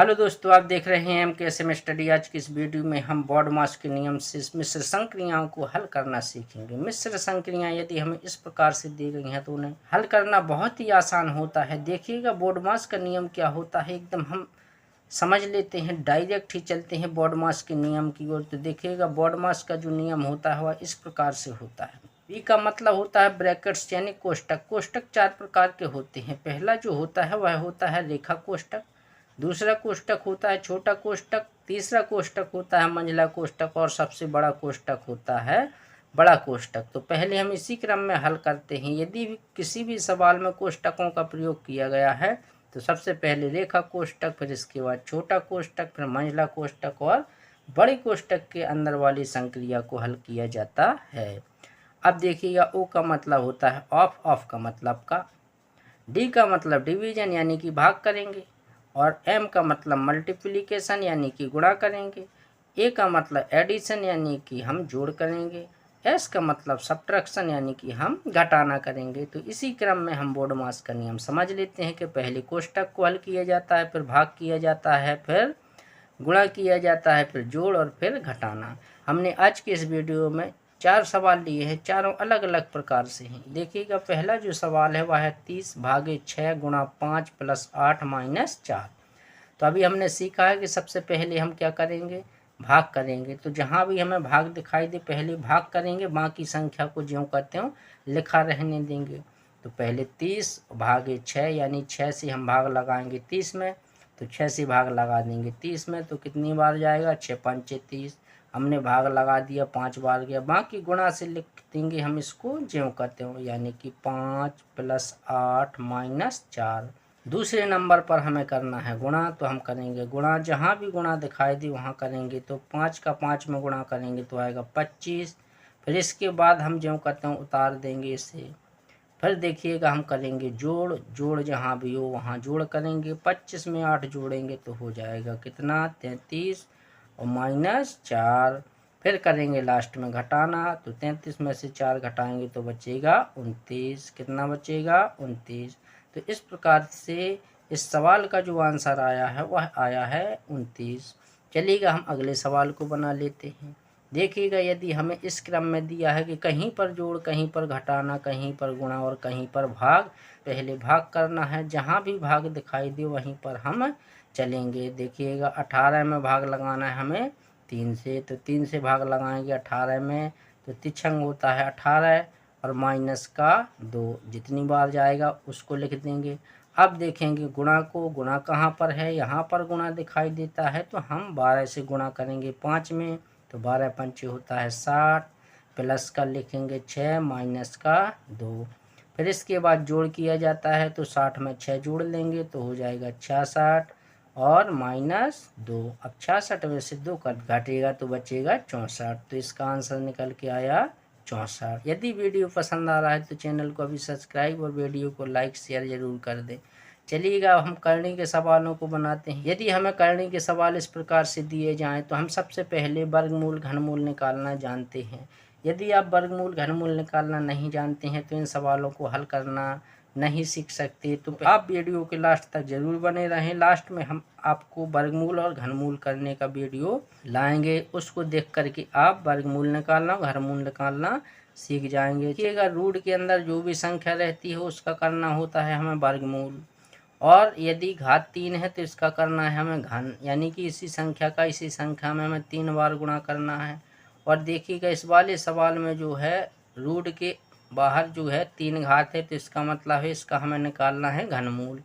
Hello दोस्तों, आप देख रहे हैं MKSM स्टडी। आज की इस वीडियो में हम बॉडमास के नियम से मिश्र संक्रियाओं को हल करना सीखेंगे। मिश्र संक्रियाएं यदि हमें इस प्रकार से दी गई हैं तो उन्हें हल करना बहुत ही आसान होता है। देखिएगा बॉडमास का नियम क्या होता है, एकदम हम समझ लेते हैं, डायरेक्ट ही चलते हैं बॉडमास के नियम की ओर। तो देखिएगा बॉडमास का जो नियम होता है वह इस प्रकार से होता है। बी का मतलब होता है ब्रैकेट्स यानी कोष्टक। कोष्टक चार प्रकार के होते हैं। पहला जो होता है वह होता है रेखा कोष्टक, दूसरा कोष्टक होता है छोटा कोष्टक, तीसरा कोष्टक होता है मंझला कोष्टक और सबसे बड़ा कोष्टक होता है बड़ा कोष्टक। तो पहले हम इसी क्रम में हल करते हैं। यदि भी किसी भी सवाल में कोष्टकों का प्रयोग किया गया है तो सबसे पहले रेखा कोष्टक, फिर इसके बाद छोटा कोष्टक, फिर मंझला कोष्टक और बड़े कोष्टक के अंदर वाली संक्रिया को हल किया जाता है। अब देखिएगा ओ का मतलब होता है ऑफ, ऑफ का मतलब का, डी का मतलब डिवीजन यानी कि भाग करेंगे, और एम का मतलब मल्टीप्लिकेशन यानी कि गुणा करेंगे, ए का मतलब एडिशन यानी कि हम जोड़ करेंगे, एस का मतलब सब्ट्रैक्शन यानी कि हम घटाना करेंगे। तो इसी क्रम में हम बॉडमास का नियम समझ लेते हैं कि पहले कोष्टक को हल किया जाता है, फिर भाग किया जाता है, फिर गुणा किया जाता है, फिर जोड़ और फिर घटाना। हमने आज की इस वीडियो में 4 सवाल लिए हैं, चारों अलग अलग प्रकार से हैं। देखिएगा पहला जो सवाल है वह है 30 भागे 6 गुणा 5 प्लस 8 माइनस 4। तो अभी हमने सीखा है कि सबसे पहले हम क्या करेंगे, भाग करेंगे। तो जहाँ भी हमें भाग दिखाई दे पहले भाग करेंगे, बाकी संख्या को ज्यों करते हो लिखा रहने देंगे। तो पहले 30 भागे 6 यानी 6 से हम भाग लगाएंगे 30 में, तो 6 से भाग लगा देंगे 30 में, तो कितनी बार जाएगा, 6 पंचे 30। हमने भाग लगा दिया 5 बार गया, बाकी गुणा से लिख देंगे हम इसको ज्यों करते हो, यानी कि 5 प्लस 8 माइनस 4। दूसरे नंबर पर हमें करना है गुणा, तो हम करेंगे गुणा, जहाँ भी गुणा दिखाई दे वहाँ करेंगे। तो 5 का 5 में गुणा करेंगे तो आएगा 25। फिर इसके बाद हम ज्यों करते हैं उतार देंगे इसे। फिर देखिएगा हम करेंगे जोड़, जोड़ जहाँ भी हो वहाँ जोड़ करेंगे। 25 में 8 जोड़ेंगे तो हो जाएगा कितना, 33 और माइनस 4। फिर करेंगे लास्ट में घटाना, तो 33 में से 4 घटाएंगे तो बचेगा 29। कितना बचेगा, 29। तो इस प्रकार से इस सवाल का जो आंसर आया है वह आया है 29। चलिएगा हम अगले सवाल को बना लेते हैं। देखिएगा यदि हमें इस क्रम में दिया है कि कहीं पर जोड़, कहीं पर घटाना, कहीं पर गुणा और कहीं पर भाग, पहले भाग करना है। जहाँ भी भाग दिखाई दे वहीं पर हम चलेंगे। देखिएगा 18 में भाग लगाना है हमें 3 से, तो 3 से भाग लगाएंगे 18 में, तो तिछंग होता है 18 और माइनस का 2, जितनी बार जाएगा उसको लिख देंगे। अब देखेंगे गुणा को, गुणा कहाँ पर है, यहाँ पर गुणा दिखाई देता है, तो हम 12 से गुणा करेंगे 5 में, तो 12 पंचे होता है 60, प्लस का लिखेंगे 6 माइनस का 2। फिर इसके बाद जोड़ किया जाता है, तो 60 में 6 जोड़ लेंगे तो हो जाएगा 66 और माइनस 2। अब 66 में से 2 घटेगा तो बचेगा 64। तो इसका आंसर निकल के आया 64। यदि वीडियो पसंद आ रहा है तो चैनल को अभी सब्सक्राइब और वीडियो को लाइक शेयर जरूर कर दें। चलिएगा हम करनी के सवालों को बनाते हैं। यदि हमें करनी के सवाल इस प्रकार से दिए जाएं तो हम सबसे पहले वर्गमूल घनमूल निकालना जानते हैं। यदि आप वर्गमूल घनमूल निकालना नहीं जानते हैं तो इन सवालों को हल करना नहीं सीख सकते। तो आप वीडियो के लास्ट तक जरूर बने रहें। लास्ट में हम आपको वर्गमूल और घनमूल करने का वीडियो लाएंगे, उसको देख करके आप वर्गमूल निकालना घनमूल निकालना सीख जाएंगे। देखिएगा रूट के अंदर जो भी संख्या रहती है उसका करना होता है हमें वर्गमूल, और यदि घात 3 है तो इसका करना है हमें घन, यानी कि इसी संख्या का इसी संख्या में हमें 3 बार गुणा करना है। और देखिएगा इस वाले सवाल में जो है रूट के बाहर जो है 3 घात है, तो इसका मतलब है इसका हमें निकालना है घनमूल।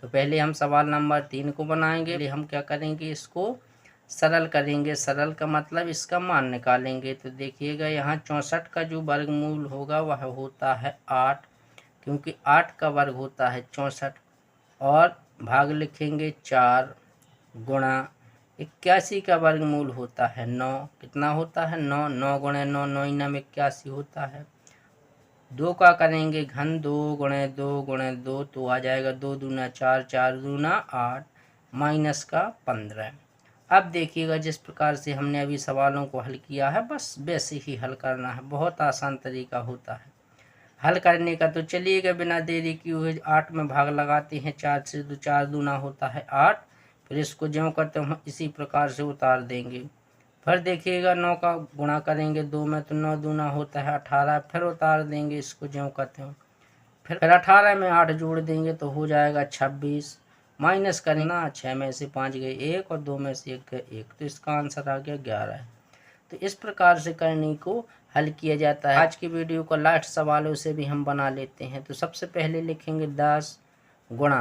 तो पहले हम सवाल नंबर 3 को बनाएंगे। पहले हम क्या करेंगे, इसको सरल करेंगे। सरल का मतलब इसका मान निकालेंगे। तो देखिएगा यहाँ 64 का जो वर्गमूल होगा वह होता है 8, क्योंकि 8 का वर्ग होता है 64, और भाग लिखेंगे 4, गुणा 81 का वर्गमूल होता है 9। कितना होता है 9, 9 गुणे 9, 9 9 81 होता है। 2 का करेंगे घन, 2 गुणे 2 गुणे 2 तो आ जाएगा 2 दूना 4, 4 दूना 8 माइनस का 15। अब देखिएगा जिस प्रकार से हमने अभी सवालों को हल किया है बस वैसे ही हल करना है, बहुत आसान तरीका होता है हल करने का। तो चलिएगा बिना देरी किए हुए 8 में भाग लगाते हैं 4 से, तो 4 दूना होता है 8, फिर इसको ज्यों करते हम इसी प्रकार से उतार देंगे। फिर देखिएगा 9 का गुणा करेंगे 2 में तो 9 दूना होता है 18, फिर उतार देंगे इसको ज्यों करते हो। फिर 18 में 8 जोड़ देंगे तो हो जाएगा 26। माइनस करें ना, 6 में से 5 गए 1 और 2 में से 1 गए 1, तो इसका आंसर आ गया 11। तो इस प्रकार से करनी को हल किया जाता है। आज की वीडियो का लास्ट सवालों से भी हम बना लेते हैं। तो सबसे पहले लिखेंगे 10 गुणा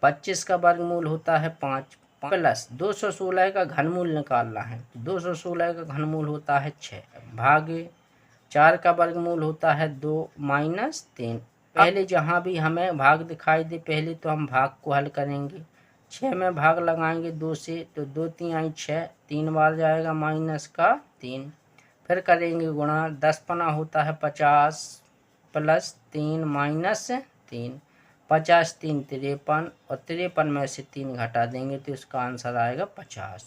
25 का वर्गमूल होता है 5 प्लस 216 का घनमूल निकालना है। 216 का घनमूल होता है 6 भागे 4 का वर्गमूल होता है 2 माइनस 3। पहले जहाँ भी हमें भाग दिखाई दे पहले तो हम भाग को हल करेंगे। 6 में भाग लगाएंगे 2 से तो 2 3 आई 6, 3 बार जाएगा माइनस का 3। फिर करेंगे गुणा 10 पना होता है 50 प्लस 3 माइनस 3। 50 3 53 और 53 में से 3 घटा देंगे तो इसका आंसर आएगा 50।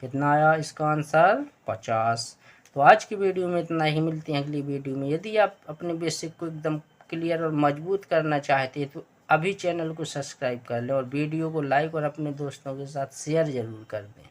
कितना आया इसका आंसर 50। तो आज की वीडियो में इतना ही, मिलते हैं अगली वीडियो में। यदि आप अपने बेसिक को एकदम क्लियर और मजबूत करना चाहते हैं तो अभी चैनल को सब्सक्राइब कर लें और वीडियो को लाइक और अपने दोस्तों के साथ शेयर ज़रूर कर दें।